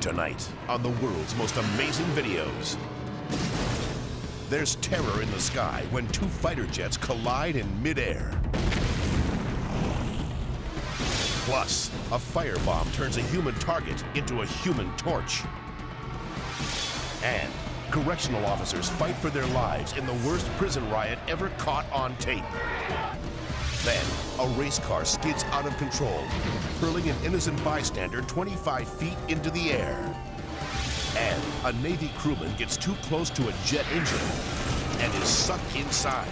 Tonight on the world's most amazing videos. There's terror in the sky when two fighter jets collide in midair. Plus, a firebomb turns a human target into a human torch. And correctional officers fight for their lives in the worst prison riot ever caught on tape. Then, a race car skids out of control, hurling an innocent bystander 25 feet into the air. And a Navy crewman gets too close to a jet engine and is sucked inside.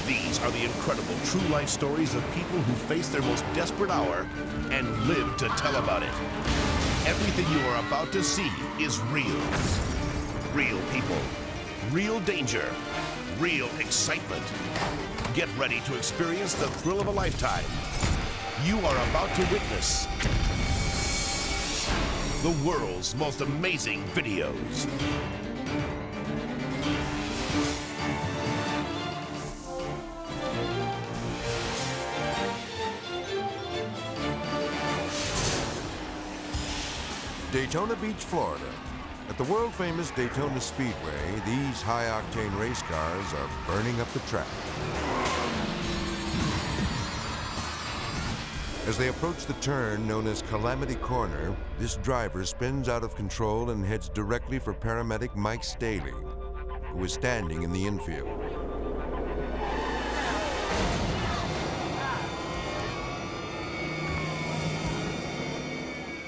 These are the incredible true life stories of people who face their most desperate hour and live to tell about it. Everything you are about to see is real. Real people, real danger, real excitement. Get ready to experience the thrill of a lifetime. You are about to witness the world's most amazing videos. Daytona Beach, Florida. At the world-famous Daytona Speedway, these high-octane race cars are burning up the track. As they approach the turn known as Calamity Corner, this driver spins out of control and heads directly for paramedic Mike Staley, who is standing in the infield.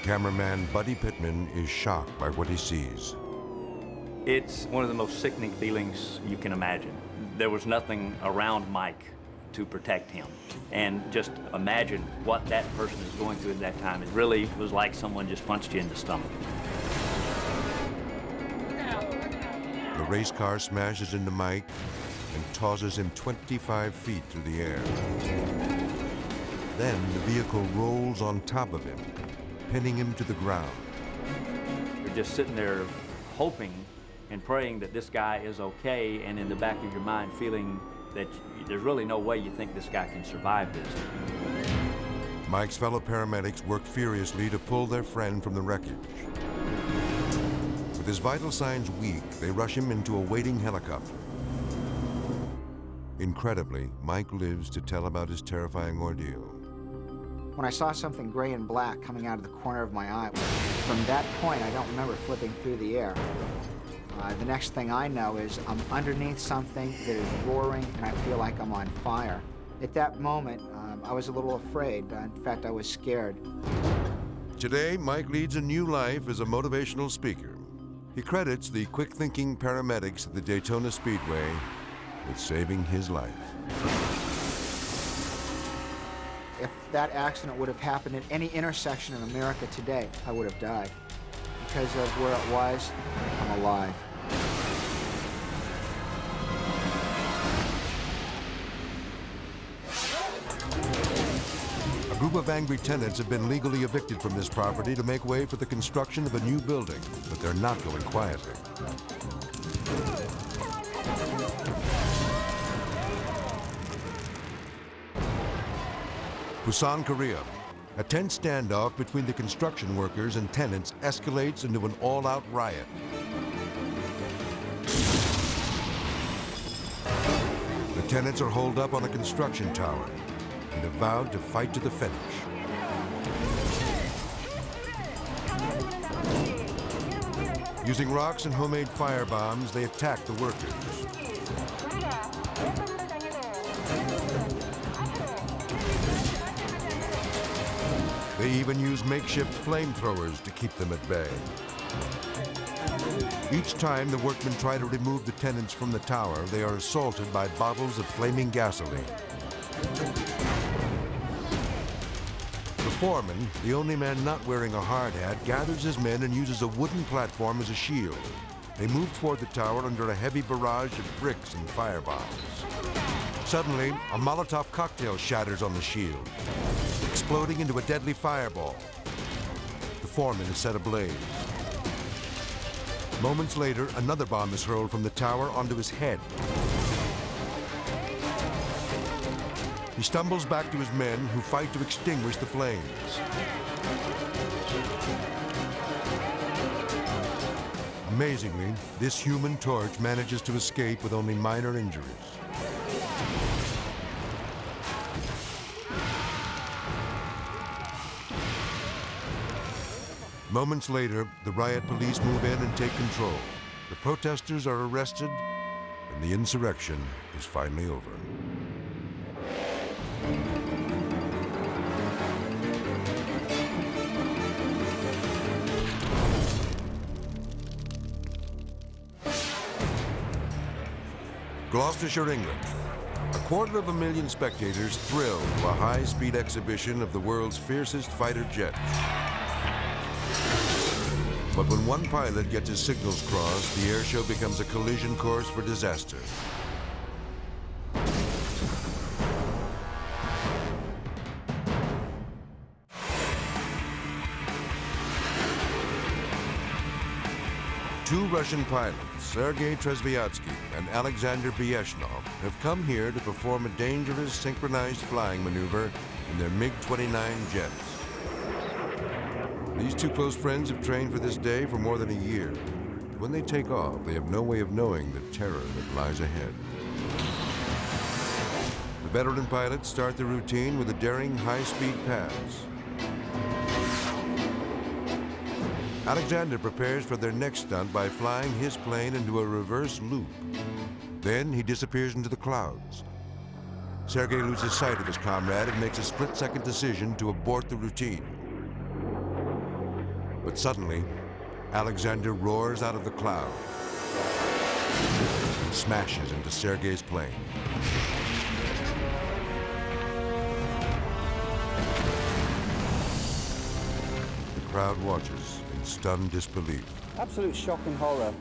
Cameraman Buddy Pittman is shocked by what he sees. It's one of the most sickening feelings you can imagine. There was nothing around Mike to protect him. And just imagine what that person is going through at that time. It really was like someone just punched you in the stomach. The race car smashes into Mike and tosses him 25 feet through the air. Then the vehicle rolls on top of him, pinning him to the ground. You're just sitting there hoping and praying that this guy is okay, and in the back of your mind feeling that there's really no way you think this guy can survive this. Mike's fellow paramedics work furiously to pull their friend from the wreckage. With his vital signs weak, they rush him into a waiting helicopter. Incredibly, Mike lives to tell about his terrifying ordeal. When I saw something gray and black coming out of the corner of my eye, from that point, I don't remember flipping through the air. The next thing I know is I'm underneath something that is roaring, and I feel like I'm on fire. At that moment, I was a little afraid. In fact, I was scared. Today, Mike leads a new life as a motivational speaker. He credits the quick-thinking paramedics at the Daytona Speedway with saving his life. If that accident would have happened at any intersection in America today, I would have died. Because of where it was, I'm alive. A group of angry tenants have been legally evicted from this property to make way for the construction of a new building, but they're not going quietly. Busan, Korea. A tense standoff between the construction workers and tenants escalates into an all-out riot. The tenants are holed up on a construction tower and have vowed to fight to the finish. Using rocks and homemade fire bombs, they attack the workers. They even use makeshift flamethrowers to keep them at bay. Each time the workmen try to remove the tenants from the tower, they are assaulted by bottles of flaming gasoline. The foreman, the only man not wearing a hard hat, gathers his men and uses a wooden platform as a shield. They move toward the tower under a heavy barrage of bricks and firebombs. Suddenly, a Molotov cocktail shatters on the shield, exploding into a deadly fireball. The foreman is set ablaze. Moments later, another bomb is hurled from the tower onto his head. He stumbles back to his men, who fight to extinguish the flames. Amazingly, this human torch manages to escape with only minor injuries. Moments later, the riot police move in and take control. The protesters are arrested, and the insurrection is finally over. Gloucestershire, England. 250,000 spectators thrill to a high-speed exhibition of the world's fiercest fighter jets. But when one pilot gets his signals crossed, the air show becomes a collision course for disaster. Two Russian pilots, Sergei Trezvyatsky and Alexander Byeshnov, have come here to perform a dangerous synchronized flying maneuver in their MiG-29 jets. These two close friends have trained for this day for more than a year. When they take off, they have no way of knowing the terror that lies ahead. The veteran pilots start the routine with a daring high-speed pass. Alexander prepares for their next stunt by flying his plane into a reverse loop. Then he disappears into the clouds. Sergei loses sight of his comrade and makes a split-second decision to abort the routine. But suddenly, Alexander roars out of the cloud and smashes into Sergei's plane. The crowd watches in stunned disbelief. Absolute shock and horror.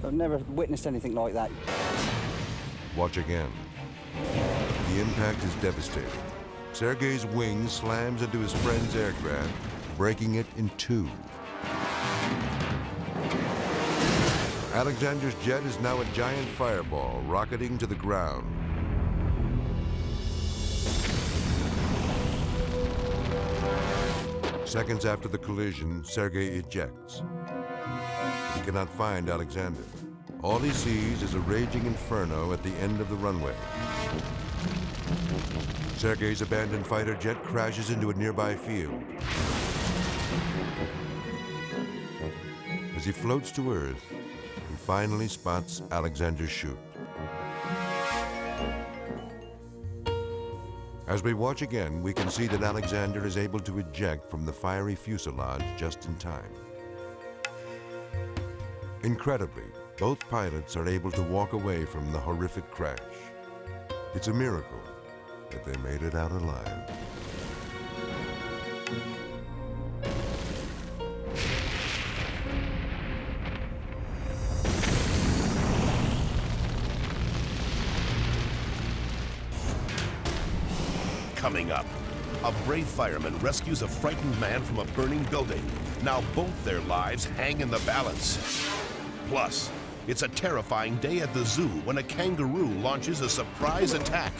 I've never witnessed anything like that. Watch again. The impact is devastating. Sergei's wing slams into his friend's aircraft, breaking it in two. Alexander's jet is now a giant fireball rocketing to the ground. Seconds after the collision, Sergei ejects. He cannot find Alexander. All he sees is a raging inferno at the end of the runway. Sergei's abandoned fighter jet crashes into a nearby field. As he floats to Earth, he finally spots Alexander's chute. As we watch again, we can see that Alexander is able to eject from the fiery fuselage just in time. Incredibly, both pilots are able to walk away from the horrific crash. It's a miracle that they made it out alive. Coming up, a brave fireman rescues a frightened man from a burning building. Now both their lives hang in the balance. Plus, it's a terrifying day at the zoo when a kangaroo launches a surprise attack.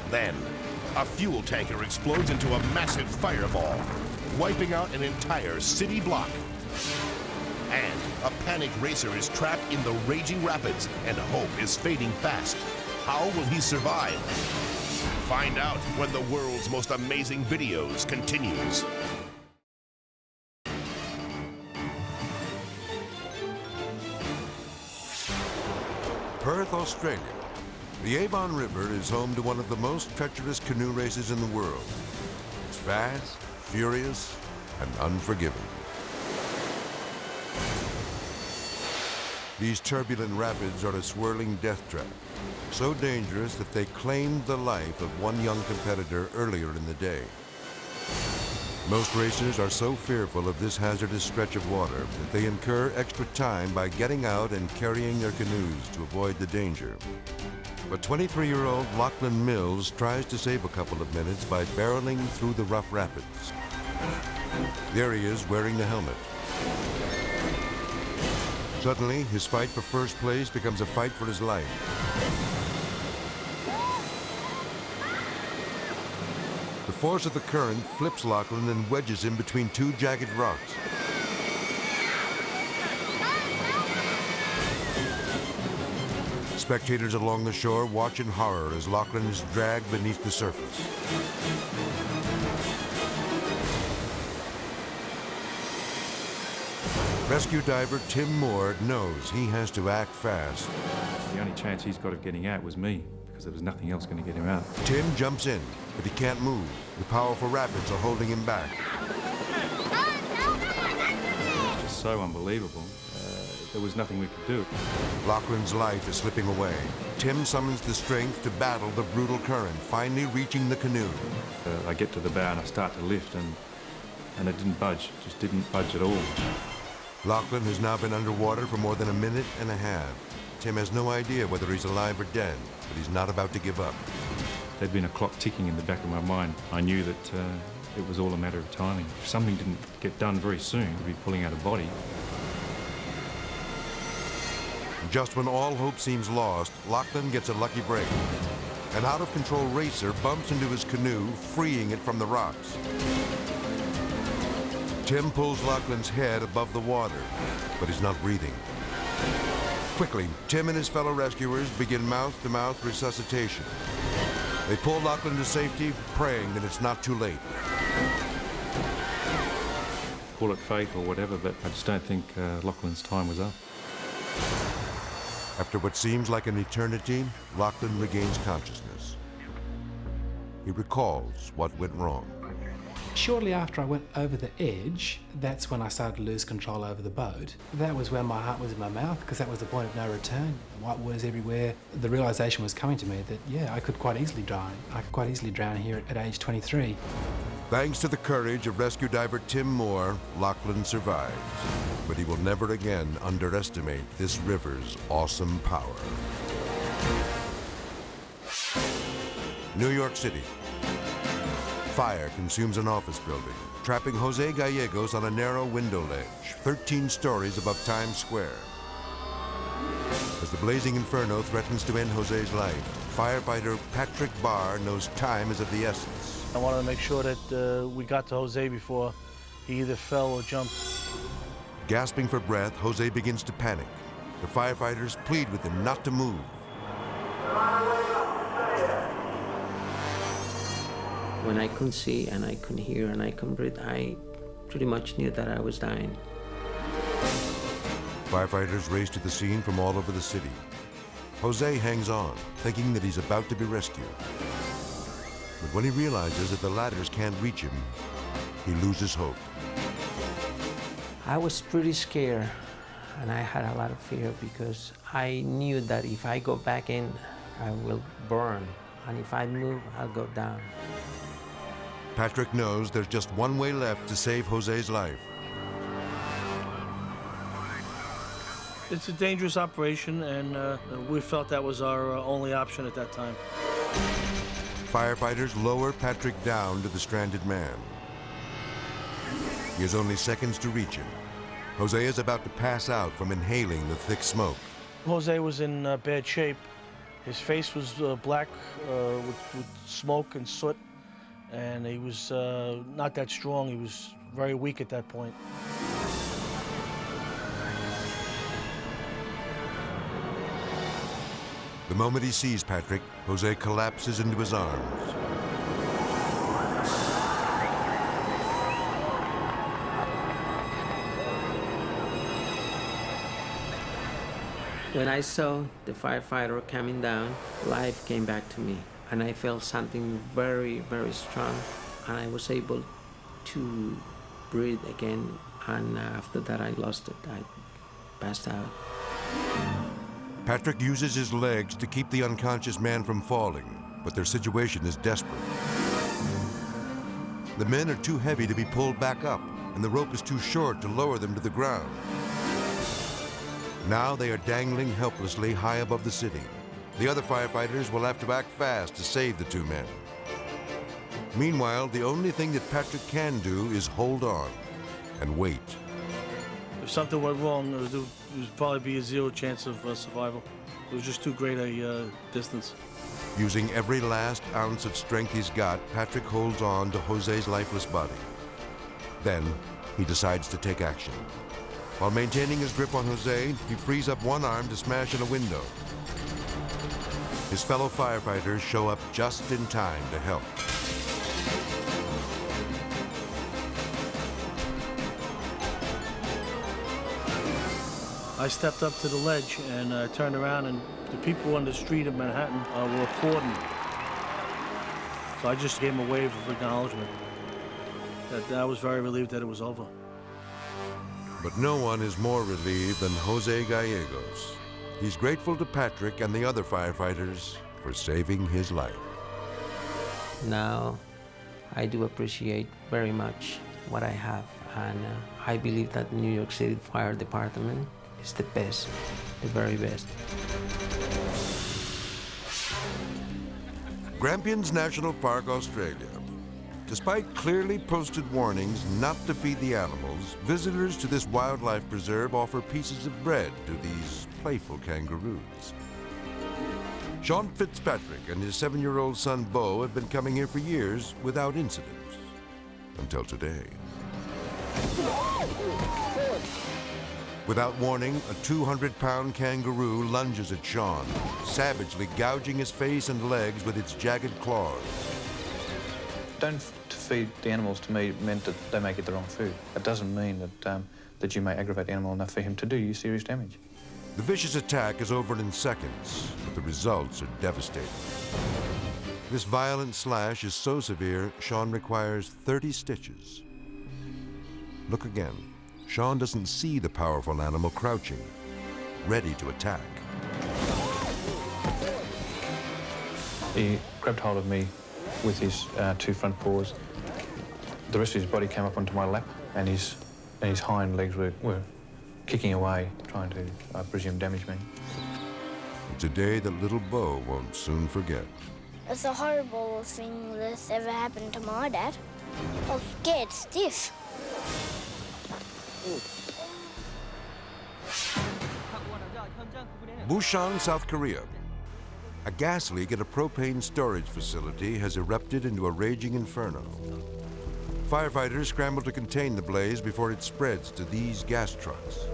Then, a fuel tanker explodes into a massive fireball, wiping out an entire city block. And a panicked racer is trapped in the raging rapids, and hope is fading fast. How will he survive? Find out when the world's most amazing videos continues. Perth, Australia. The Avon River is home to one of the most treacherous canoe races in the world. It's fast, furious, and unforgiving. These turbulent rapids are a swirling death trap, so dangerous that they claimed the life of one young competitor earlier in the day. Most racers are so fearful of this hazardous stretch of water that they incur extra time by getting out and carrying their canoes to avoid the danger. But 23-year-old Lachlan Mills tries to save a couple of minutes by barreling through the rough rapids. There he is, wearing the helmet. Suddenly, his fight for first place becomes a fight for his life. The force of the current flips Lachlan and wedges him between two jagged rocks. Spectators along the shore watch in horror as Lachlan is dragged beneath the surface. Rescue diver Tim Moore knows he has to act fast. The only chance he's got of getting out was me, because there was nothing else going to get him out. Tim jumps in, but he can't move. The powerful rapids are holding him back. It's just so unbelievable. There was nothing we could do. Lachlan's life is slipping away. Tim summons the strength to battle the brutal current, finally reaching the canoe. I get to the bow and I start to lift, and it didn't budge. It just didn't budge at all. Lachlan has now been underwater for more than a minute and a half. Tim has no idea whether he's alive or dead, but he's not about to give up. There'd been a clock ticking in the back of my mind. I knew that it was all a matter of timing. If something didn't get done very soon, we'd be pulling out a body. Just when all hope seems lost, Lachlan gets a lucky break. An out-of-control racer bumps into his canoe, freeing it from the rocks. Tim pulls Lachlan's head above the water, but he's not breathing. Quickly, Tim and his fellow rescuers begin mouth-to-mouth resuscitation. They pull Lachlan to safety, praying that it's not too late. Call it fate or whatever, but I just don't think Lachlan's time was up. After what seems like an eternity, Lachlan regains consciousness. He recalls what went wrong. Shortly after I went over the edge, that's when I started to lose control over the boat. That was when my heart was in my mouth, because that was the point of no return. White waters everywhere. The realization was coming to me that, yeah, I could quite easily drown. I could quite easily drown here at age 23. Thanks to the courage of rescue diver Tim Moore, Lachlan survives. But he will never again underestimate this river's awesome power. New York City. Fire consumes an office building, trapping Jose Gallegos on a narrow window ledge, 13 stories above Times Square. As the blazing inferno threatens to end Jose's life, firefighter Patrick Barr knows time is of the essence. I wanted to make sure that we got to Jose before he either fell or jumped. Gasping for breath, Jose begins to panic. The firefighters plead with him not to move. When I couldn't see and I couldn't hear and I couldn't breathe, I pretty much knew that I was dying. Firefighters race to the scene from all over the city. Jose hangs on, thinking that he's about to be rescued. But when he realizes that the ladders can't reach him, he loses hope. I was pretty scared and I had a lot of fear because I knew that if I go back in, I will burn. And if I move, I'll go down. Patrick knows there's just one way left to save Jose's life. It's a dangerous operation, and we felt that was our only option at that time. Firefighters lower Patrick down to the stranded man. He has only seconds to reach him. Jose is about to pass out from inhaling the thick smoke. Jose was in bad shape. His face was black with smoke and soot, and he was not that strong. He was very weak at that point. The moment he sees Patrick, Jose collapses into his arms. When I saw the firefighter coming down, life came back to me. And I felt something very, very strong. And I was able to breathe again. And after that, I lost it. I passed out. Patrick uses his legs to keep the unconscious man from falling, but their situation is desperate. The men are too heavy to be pulled back up, and the rope is too short to lower them to the ground. Now they are dangling helplessly high above the city. The other firefighters will have to act fast to save the two men. Meanwhile, the only thing that Patrick can do is hold on and wait. If something went wrong, there would probably be a zero chance of survival. It was just too great a distance. Using every last ounce of strength he's got, Patrick holds on to Jose's lifeless body. Then, he decides to take action. While maintaining his grip on Jose, he frees up one arm to smash in a window. His fellow firefighters show up just in time to help. I stepped up to the ledge and turned around, and the people on the street of Manhattan were applauding. So I just gave them a wave of acknowledgement. I was very relieved that it was over. But no one is more relieved than Jose Gallegos. He's grateful to Patrick and the other firefighters for saving his life. Now, I do appreciate very much what I have, and I believe that New York City Fire Department is the best, the very best. Grampians National Park, Australia. Despite clearly posted warnings not to feed the animals, visitors to this wildlife preserve offer pieces of bread to these playful kangaroos. Sean Fitzpatrick and his 7-year-old son Beau have been coming here for years without incident. Until today. Without warning, a 200-pound kangaroo lunges at Sean, savagely gouging his face and legs with its jagged claws. Don't feed the animals, to me, meant that they may get the wrong food. It doesn't mean that you may aggravate the animal enough for him to do you serious damage. The vicious attack is over in seconds, but the results are devastating. This violent slash is so severe, Sean requires 30 stitches. Look again. Sean doesn't see the powerful animal crouching, ready to attack. He grabbed hold of me with his 2 front paws. The rest of his body came up onto my lap, and his hind legs were kicking away, trying to, I presume, damage me. It's a day that little Beau won't soon forget. It's a horrible thing that's ever happened to my dad. I was scared stiff. Busan, South Korea. A gas leak at a propane storage facility has erupted into a raging inferno. Firefighters scramble to contain the blaze before it spreads to these gas trucks.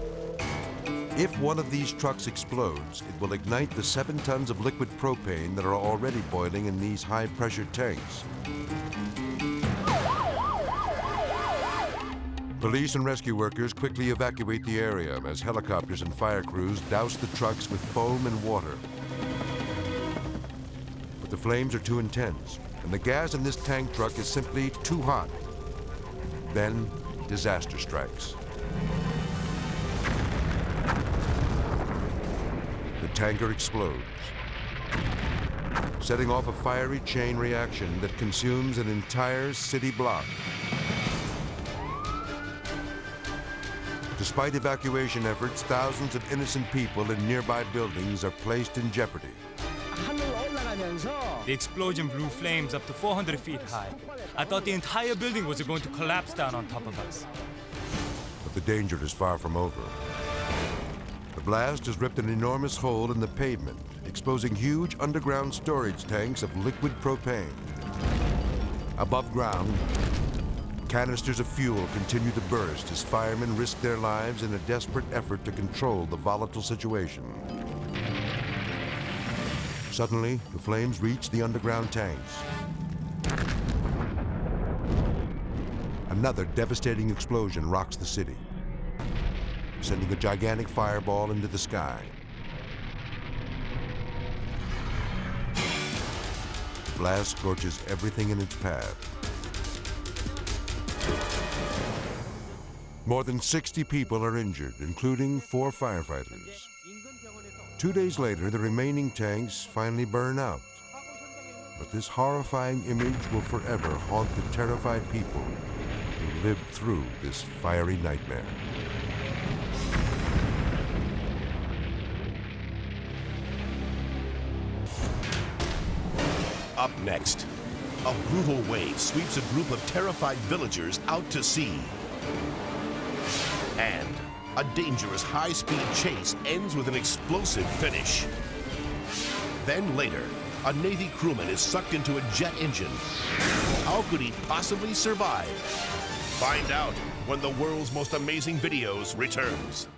If one of these trucks explodes, it will ignite the 7 tons of liquid propane that are already boiling in these high-pressure tanks. Police and rescue workers quickly evacuate the area as helicopters and fire crews douse the trucks with foam and water. But the flames are too intense, and the gas in this tank truck is simply too hot. Then, disaster strikes. The tanker explodes, setting off a fiery chain reaction that consumes an entire city block. Despite evacuation efforts, thousands of innocent people in nearby buildings are placed in jeopardy. The explosion blew flames up to 400 feet high. I thought the entire building was going to collapse down on top of us. But the danger is far from over. The blast has ripped an enormous hole in the pavement, exposing huge underground storage tanks of liquid propane. Above ground, canisters of fuel continue to burst as firemen risk their lives in a desperate effort to control the volatile situation. Suddenly, the flames reach the underground tanks. Another devastating explosion rocks the city, sending a gigantic fireball into the sky. The blast scorches everything in its path. More than 60 people are injured, including 4 firefighters. 2 days later, the remaining tanks finally burn out. But this horrifying image will forever haunt the terrified people who lived through this fiery nightmare. Up next, a brutal wave sweeps a group of terrified villagers out to sea. And a dangerous high-speed chase ends with an explosive finish. Then later, a Navy crewman is sucked into a jet engine. How could he possibly survive? Find out when the world's most amazing videos returns.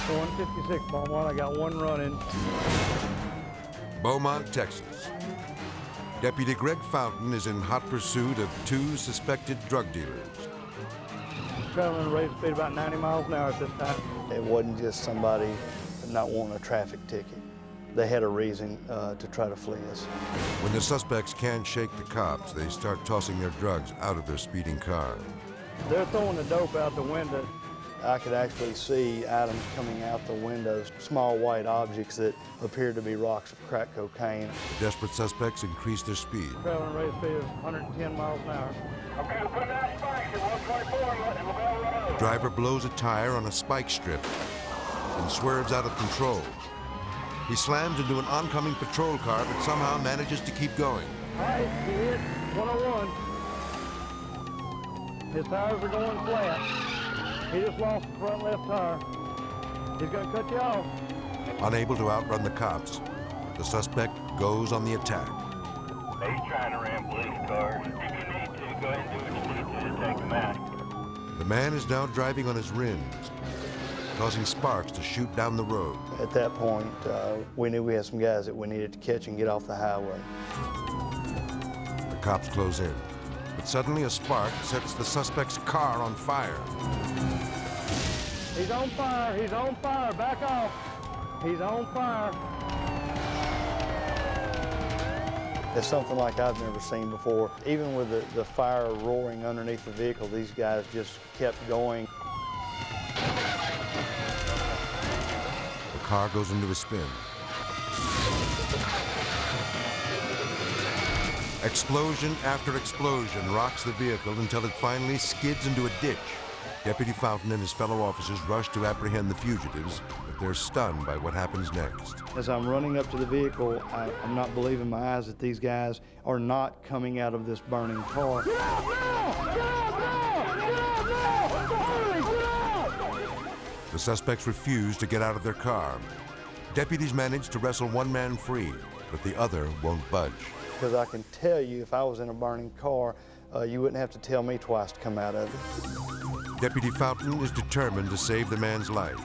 156, Beaumont. I got one running. Beaumont, Texas. Deputy Greg Fountain is in hot pursuit of 2 suspected drug dealers. Traveling at a rate of speed about 90 miles an hour at this time. It wasn't just somebody not wanting a traffic ticket. They had a reason to try to flee us. When the suspects can't shake the cops, they start tossing their drugs out of their speeding car. They're throwing the dope out the window. I could actually see items coming out the windows, small white objects that appeared to be rocks of crack cocaine. The desperate suspects increase their speed. Traveling rate of speed is 110 miles an hour. Okay, we're putting out spikes at 124 and LaBelle Road. The driver blows a tire on a spike strip and swerves out of control. He slams into an oncoming patrol car, but somehow manages to keep going. All right, he hit 101. His tires are going flat. He just lost the front left tire. He's gonna cut you off. Unable to outrun the cops, the suspect goes on the attack. He's trying to ram police cars. If you need to, go ahead and do what you need to take him out. The man is now driving on his rims, causing sparks to shoot down the road. At that point, we knew we had some guys that we needed to catch and get off the highway. The cops close in, but suddenly a spark sets the suspect's car on fire. He's on fire, he's on fire, back off. He's on fire. It's something like I've never seen before. Even with the fire roaring underneath the vehicle, these guys just kept going. The car goes into a spin. Explosion after explosion rocks the vehicle until it finally skids into a ditch. Deputy Fountain and his fellow officers rush to apprehend the fugitives, but they're stunned by what happens next. As I'm running up to the vehicle, I'm not believing my eyes that these guys are not coming out of this burning car. Get out now! Get out now! Get out now! Hurry! Get out! The suspects refuse to get out of their car. Deputies manage to wrestle one man free, but the other won't budge. Because I can tell you, if I was in a burning car, you wouldn't have to tell me twice to come out of it. Deputy Fountain is determined to save the man's life.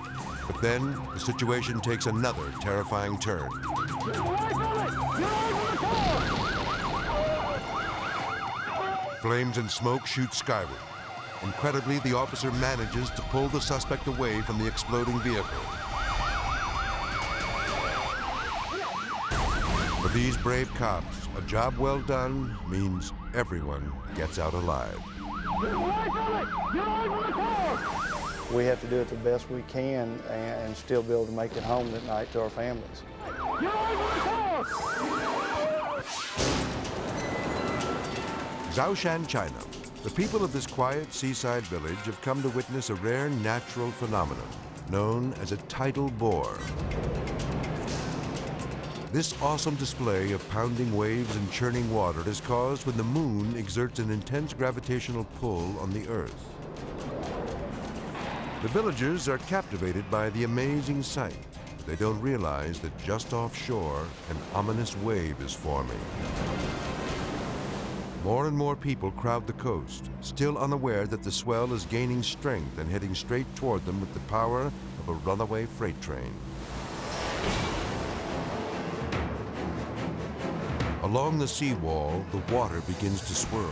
But then, the situation takes another terrifying turn. Flames and smoke shoot skyward. Incredibly, the officer manages to pull the suspect away from the exploding vehicle. For these brave cops, a job well done means everyone gets out alive. We have to do it the best we can and still be able to make it home at night to our families. Zhoushan, China. The people of this quiet seaside village have come to witness a rare natural phenomenon known as a tidal bore. This awesome display of pounding waves and churning water is caused when the moon exerts an intense gravitational pull on the Earth. The villagers are captivated by the amazing sight. They don't realize that just offshore, an ominous wave is forming. More and more people crowd the coast, still unaware that the swell is gaining strength and heading straight toward them with the power of a runaway freight train. Along the seawall, the water begins to swirl.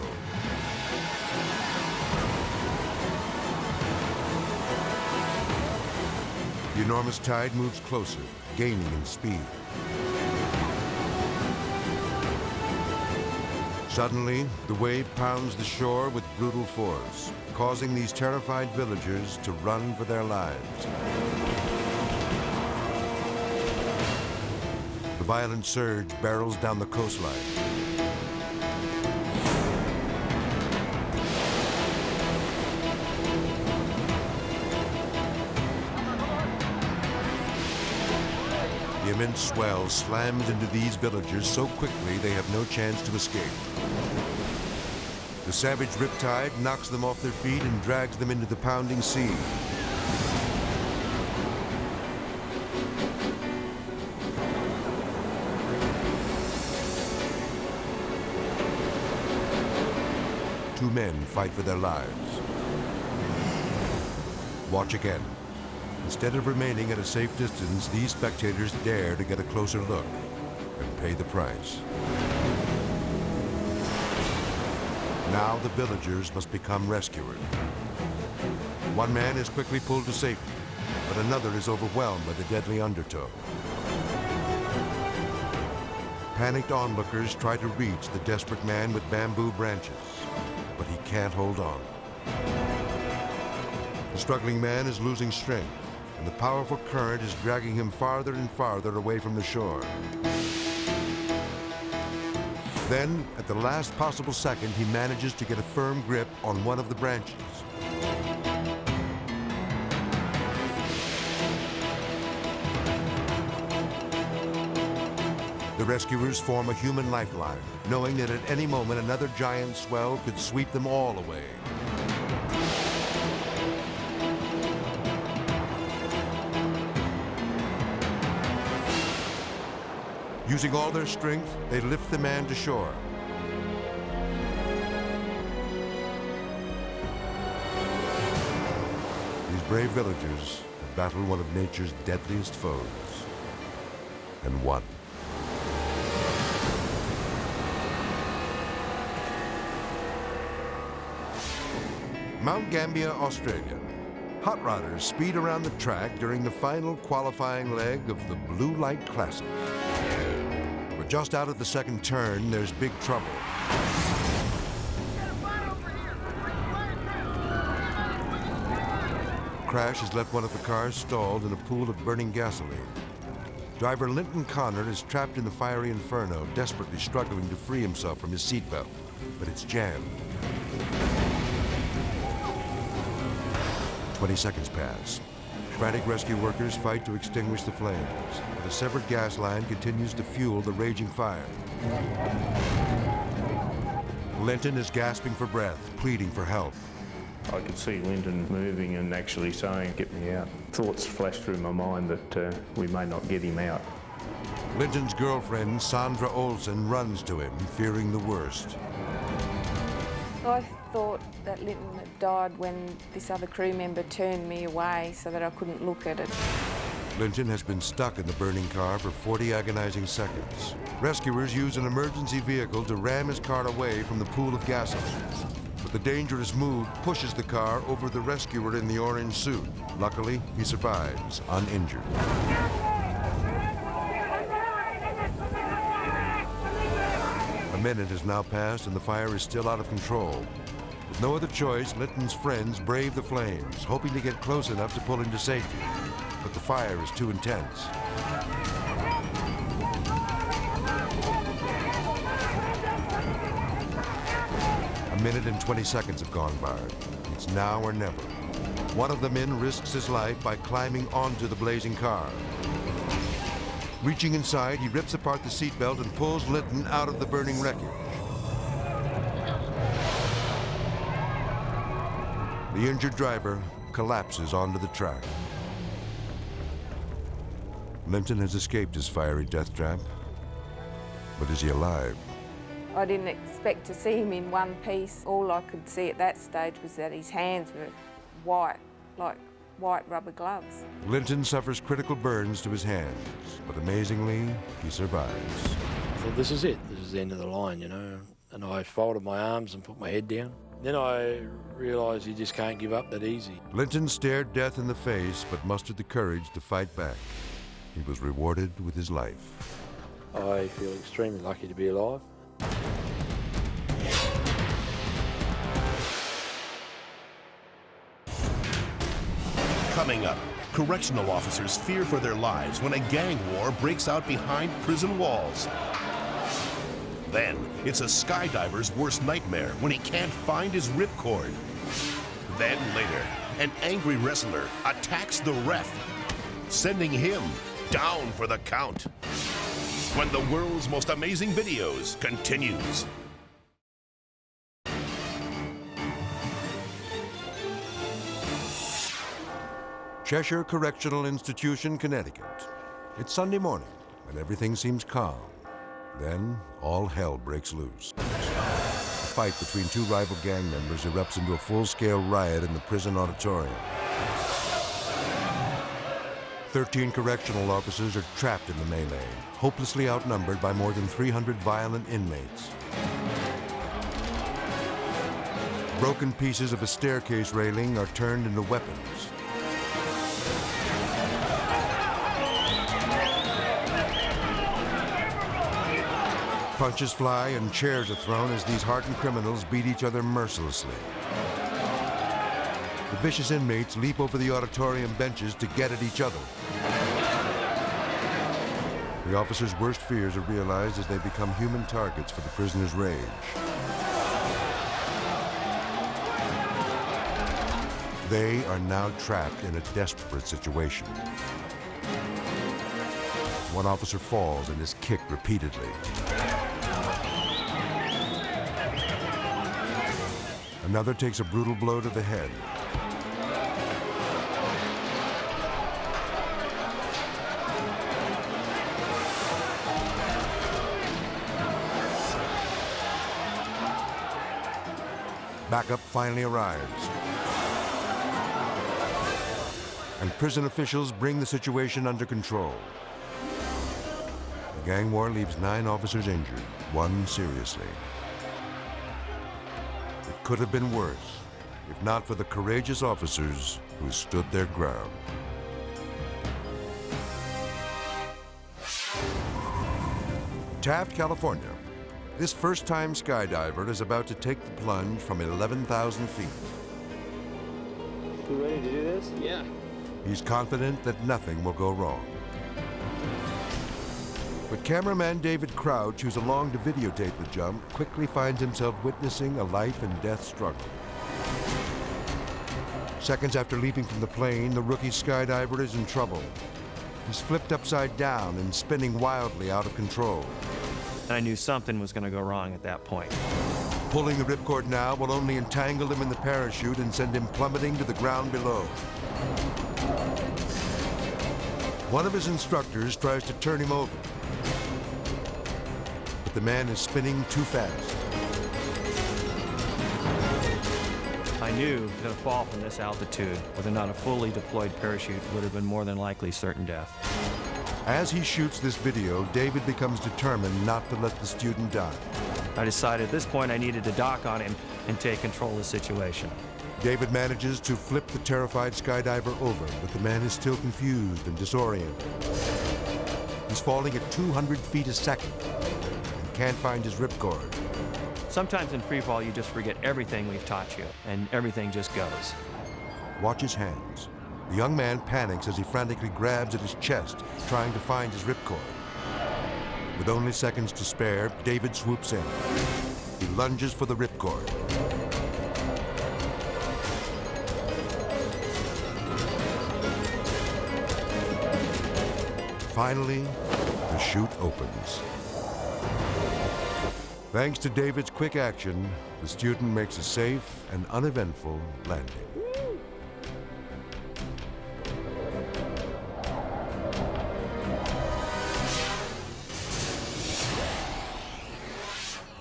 The enormous tide moves closer, gaining in speed. Suddenly, the wave pounds the shore with brutal force, causing these terrified villagers to run for their lives. The violent surge barrels down the coastline. The immense swell slams into these villagers so quickly they have no chance to escape. The savage riptide knocks them off their feet and drags them into the pounding sea. 2 men fight for their lives. Watch again. Instead of remaining at a safe distance, these spectators dare to get a closer look and pay the price. Now the villagers must become rescuers. One man is quickly pulled to safety, but another is overwhelmed by the deadly undertow. Panicked onlookers try to reach the desperate man with bamboo branches, but he can't hold on. The struggling man is losing strength, and the powerful current is dragging him farther and farther away from the shore. Then, at the last possible second, he manages to get a firm grip on one of the branches. The rescuers form a human lifeline, knowing that at any moment another giant swell could sweep them all away. Using all their strength, they lift the man to shore. These brave villagers have battled one of nature's deadliest foes, and won. Mount Gambier, Australia. Hot rodders speed around the track during the final qualifying leg of the Blue Light Classic. But just out of the second turn, there's big trouble. Crash has left one of the cars stalled in a pool of burning gasoline. Driver Linton Connor is trapped in the fiery inferno, desperately struggling to free himself from his seatbelt, but it's jammed. 20 seconds pass. Frantic rescue workers fight to extinguish the flames, but a severed gas line continues to fuel the raging fire. Linton is gasping for breath, pleading for help. I could see Linton moving and actually saying, "Get me out." Thoughts flashed through my mind that we may not get him out. Linton's girlfriend, Sandra Olsen, runs to him, fearing the worst. I thought that Linton had died when this other crew member turned me away so that I couldn't look at it. Linton has been stuck in the burning car for 40 agonizing seconds. Rescuers use an emergency vehicle to ram his car away from the pool of gasoline. But the dangerous move pushes the car over the rescuer in the orange suit. Luckily, he survives, uninjured. A minute has now passed and the fire is still out of control. With no other choice, Linton's friends brave the flames, hoping to get close enough to pull him to safety. But the fire is too intense. A minute and 20 seconds have gone by. It's now or never. One of the men risks his life by climbing onto the blazing car. Reaching inside, he rips apart the seatbelt and pulls Linton out of the burning wreckage. The injured driver collapses onto the track. Linton has escaped his fiery death trap, but is he alive? I didn't expect to see him in one piece. All I could see at that stage was that his hands were white, like white rubber gloves. Linton suffers critical burns to his hands, but amazingly, he survives. I thought, this is it. This is the end of the line, you know. And I folded my arms and put my head down. Then I realised you just can't give up that easy. Linton stared death in the face, but mustered the courage to fight back. He was rewarded with his life. I feel extremely lucky to be alive. Coming up, correctional officers fear for their lives when a gang war breaks out behind prison walls. Then, it's a skydiver's worst nightmare when he can't find his ripcord. Then later, an angry wrestler attacks the ref, sending him down for the count. When the world's most amazing videos continues. Cheshire Correctional Institution, Connecticut. It's Sunday morning, and everything seems calm. Then, all hell breaks loose. A fight between two rival gang members erupts into a full-scale riot in the prison auditorium. 13 correctional officers are trapped in the melee, hopelessly outnumbered by more than 300 violent inmates. Broken pieces of a staircase railing are turned into weapons. Punches fly and chairs are thrown as these hardened criminals beat each other mercilessly. The vicious inmates leap over the auditorium benches to get at each other. The officers' worst fears are realized as they become human targets for the prisoners' rage. They are now trapped in a desperate situation. One officer falls and is kicked repeatedly. Another takes a brutal blow to the head. Backup finally arrives. And prison officials bring the situation under control. The gang war leaves 9 officers injured, 1 seriously. It could have been worse, if not for the courageous officers who stood their ground. Taft, California. This first-time skydiver is about to take the plunge from 11,000 feet. You ready to do this? Yeah. He's confident that nothing will go wrong. But cameraman David Crouch, who's along to videotape the jump, quickly finds himself witnessing a life-and-death struggle. Seconds after leaping from the plane, the rookie skydiver is in trouble. He's flipped upside down and spinning wildly out of control. I knew something was going to go wrong at that point. Pulling the ripcord now will only entangle him in the parachute and send him plummeting to the ground below. One of his instructors tries to turn him over, but the man is spinning too fast. I knew that a fall from this altitude with not a fully deployed parachute would have been more than likely certain death. As he shoots this video, David becomes determined not to let the student die. I decided at this point I needed to dock on him and take control of the situation. David manages to flip the terrified skydiver over, but the man is still confused and disoriented. He's falling at 200 feet a second and can't find his ripcord. Sometimes in freefall you just forget everything we've taught you, and everything just goes. Watch his hands. The young man panics as he frantically grabs at his chest, trying to find his ripcord. With only seconds to spare, David swoops in. He lunges for the ripcord. Finally, the chute opens. Thanks to David's quick action, the student makes a safe and uneventful landing.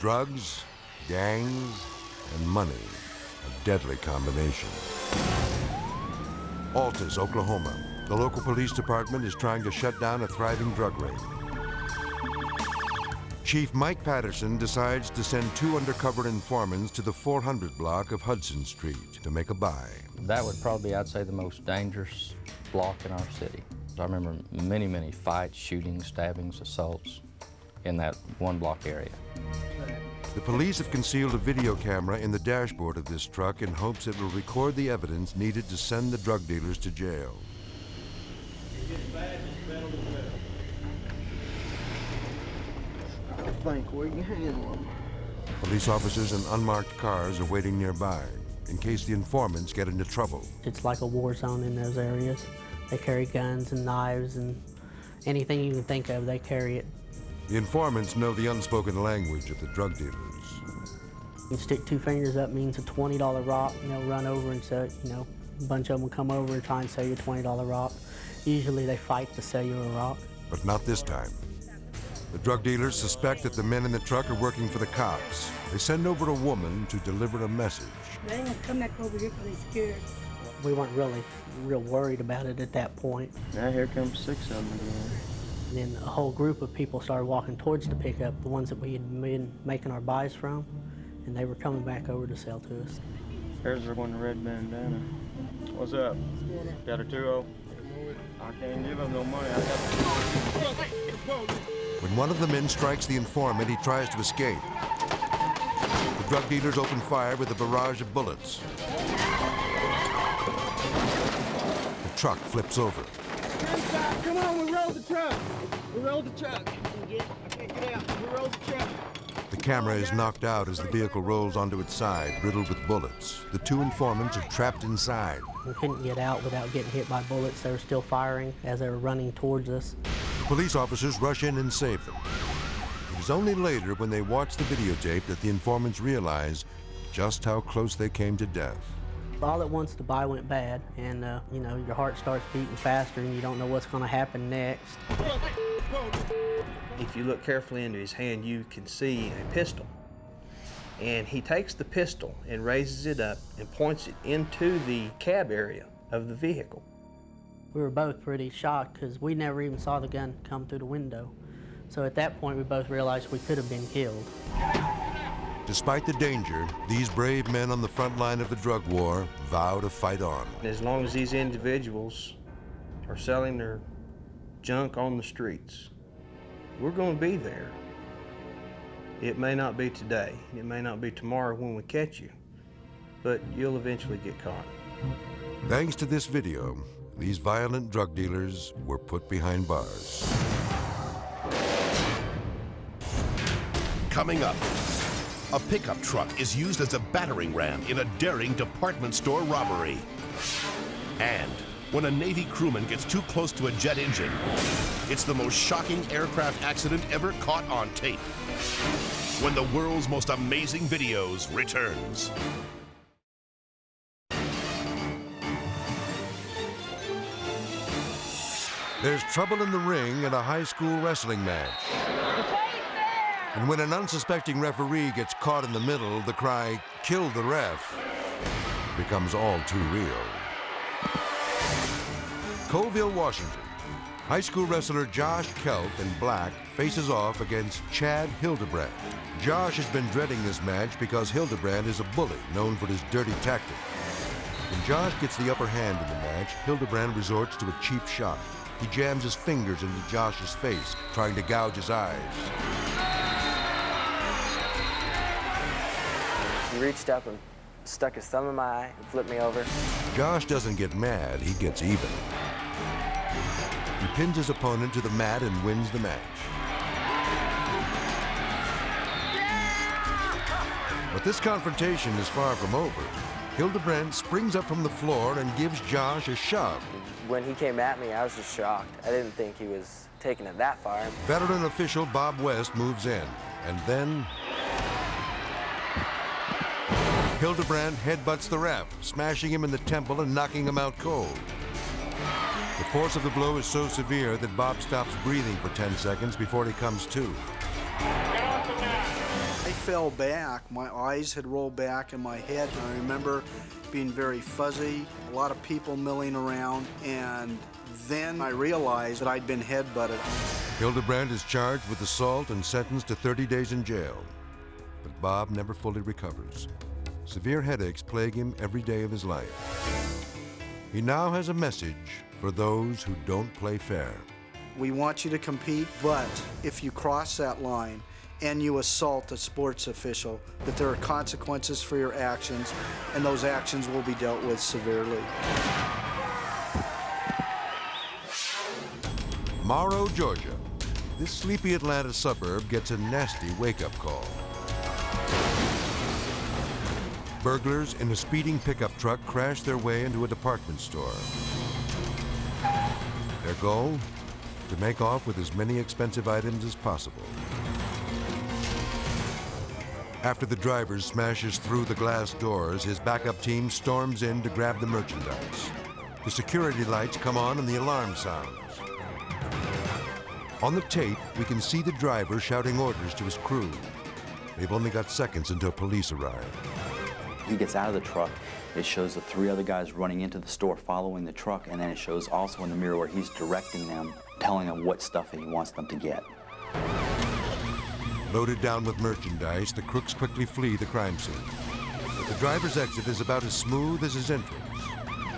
Drugs, gangs, and money, a deadly combination. Altus, Oklahoma. The local police department is trying to shut down a thriving drug ring. Chief Mike Patterson decides to send 2 undercover informants to the 400 block of Hudson Street to make a buy. That would probably be, I'd say, the most dangerous block in our city. I remember many, many fights, shootings, stabbings, assaults in that 1 block area. The police have concealed a video camera in the dashboard of this truck in hopes it will record the evidence needed to send the drug dealers to jail. I think we can handle them. Police officers in unmarked cars are waiting nearby in case the informants get into trouble. It's like a war zone in those areas. They carry guns and knives and anything you can think of, they carry it. The informants know the unspoken language of the drug dealers. You stick 2 fingers up means a $20 rock, you know, run over and sell, you know, a bunch of them will come over and try and sell you a $20 rock. Usually they fight to sell you a rock. But not this time. The drug dealers suspect that the men in the truck are working for the cops. They send over a woman to deliver a message. They ain't gonna come back over here because they're scared. We weren't really real worried about it at that point. Now here comes 6 of them again. And then a whole group of people started walking towards the pickup, the ones that we had been making our buys from, and they were coming back over to sell to us. There's the one in the red bandana. What's up? Got a 2-0? I can't give him no money. I got When one of the men strikes the informant, he tries to escape. The drug dealers open fire with a barrage of bullets. The truck flips over. Come on, we rolled the truck. We rolled the truck. I can't get out. We rolled the truck. The camera is knocked out as the vehicle rolls onto its side, riddled with bullets. The 2 informants are trapped inside. We couldn't get out without getting hit by bullets. They were still firing as they were running towards us. The police officers rush in and save them. It is only later, when they watch the videotape, that the informants realize just how close they came to death. All at once, the buy went bad, and you know, your heart starts beating faster, and you don't know what's going to happen next. If you look carefully into his hand, you can see a pistol. And he takes the pistol and raises it up and points it into the cab area of the vehicle. We were both pretty shocked because we never even saw the gun come through the window. So at that point, we both realized we could have been killed. Despite the danger, these brave men on the front line of the drug war vow to fight on. As long as these individuals are selling their junk on the streets, we're going to be there. It may not be today, it may not be tomorrow when we catch you, but you'll eventually get caught. Thanks to this video, these violent drug dealers were put behind bars. Coming up, a pickup truck is used as a battering ram in a daring department store robbery. And when a Navy crewman gets too close to a jet engine, it's the most shocking aircraft accident ever caught on tape. When the world's most amazing videos returns. There's trouble in the ring at a high school wrestling match. And when an unsuspecting referee gets caught in the middle, the cry, "Kill the ref," becomes all too real. Colville, Washington. High school wrestler Josh Kelp in black faces off against Chad Hildebrand. Josh has been dreading this match because Hildebrand is a bully known for his dirty tactics. When Josh gets the upper hand in the match, Hildebrand resorts to a cheap shot. He jams his fingers into Josh's face, trying to gouge his eyes. He reached up and stuck his thumb in my eye and flipped me over. Josh doesn't get mad, he gets even. He pins his opponent to the mat and wins the match. But this confrontation is far from over. Hildebrand springs up from the floor and gives Josh a shove. When he came at me, I was just shocked. I didn't think he was taking it that far. Veteran official Bob West moves in, and then Hildebrand headbutts the ref, smashing him in the temple and knocking him out cold. The force of the blow is so severe that Bob stops breathing for 10 seconds before he comes to. I fell back. My eyes had rolled back in my head, and I remember being very fuzzy, a lot of people milling around, and then I realized that I'd been headbutted. Hildebrand is charged with assault and sentenced to 30 days in jail. But Bob never fully recovers. Severe headaches plague him every day of his life. He now has a message for those who don't play fair. We want you to compete, but if you cross that line and you assault a sports official, that there are consequences for your actions, and those actions will be dealt with severely. Morrow, Georgia. This sleepy Atlanta suburb gets a nasty wake-up call. Burglars in a speeding pickup truck crash their way into a department store. Their goal? To make off with as many expensive items as possible. After the driver smashes through the glass doors, his backup team storms in to grab the merchandise. The security lights come on and the alarm sounds. On the tape, we can see the driver shouting orders to his crew. They've only got seconds until police arrive. He gets out of the truck. It shows the 3 other guys running into the store following the truck, and then it shows also in the mirror where he's directing them, telling them what stuff he wants them to get. Loaded down with merchandise, the crooks quickly flee the crime scene. But the driver's exit is about as smooth as his entrance.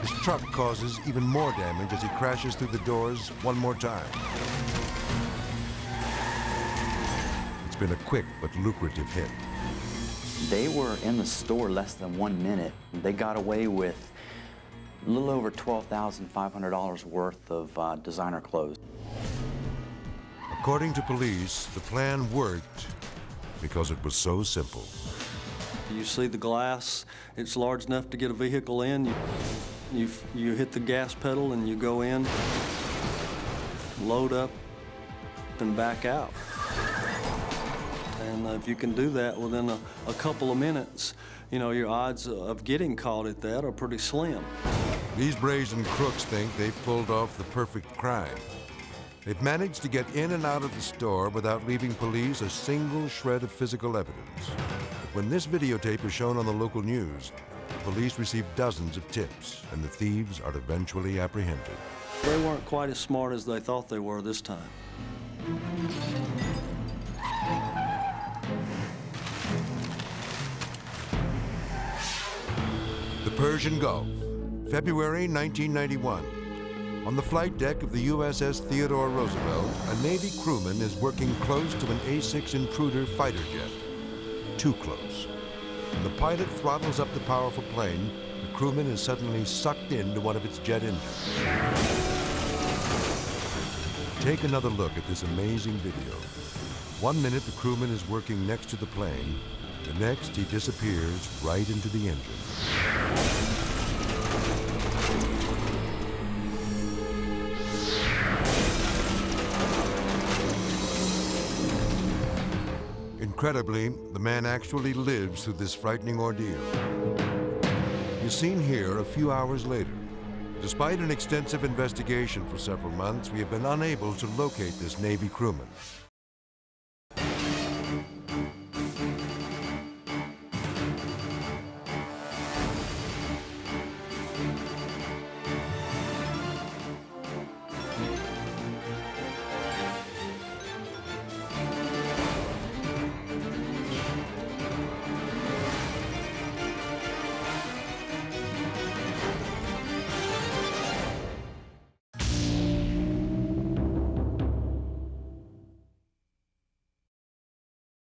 His truck causes even more damage as he crashes through the doors one more time. It's been a quick but lucrative hit. They were in the store less than 1 minute. They got away with a little over $12,500 worth of designer clothes. According to police, the plan worked because it was so simple. You see the glass, it's large enough to get a vehicle in. You hit the gas pedal and you go in, load up, and back out. And if you can do that within a couple of minutes, you know, your odds of getting caught at that are pretty slim. These brazen crooks think they've pulled off the perfect crime. They've managed to get in and out of the store without leaving police a single shred of physical evidence. But when this videotape is shown on the local news, the police receive dozens of tips, and the thieves are eventually apprehended. They weren't quite as smart as they thought they were this time. The Persian Gulf, February 1991. On the flight deck of the USS Theodore Roosevelt, a Navy crewman is working close to an A-6 Intruder fighter jet. Too close. When the pilot throttles up the powerful plane, the crewman is suddenly sucked into one of its jet engines. Take another look at this amazing video. 1 minute, the crewman is working next to the plane. The next, he disappears right into the engine. Incredibly, the man actually lives through this frightening ordeal. He's seen here a few hours later. Despite an extensive investigation for several months, we have been unable to locate this Navy crewman.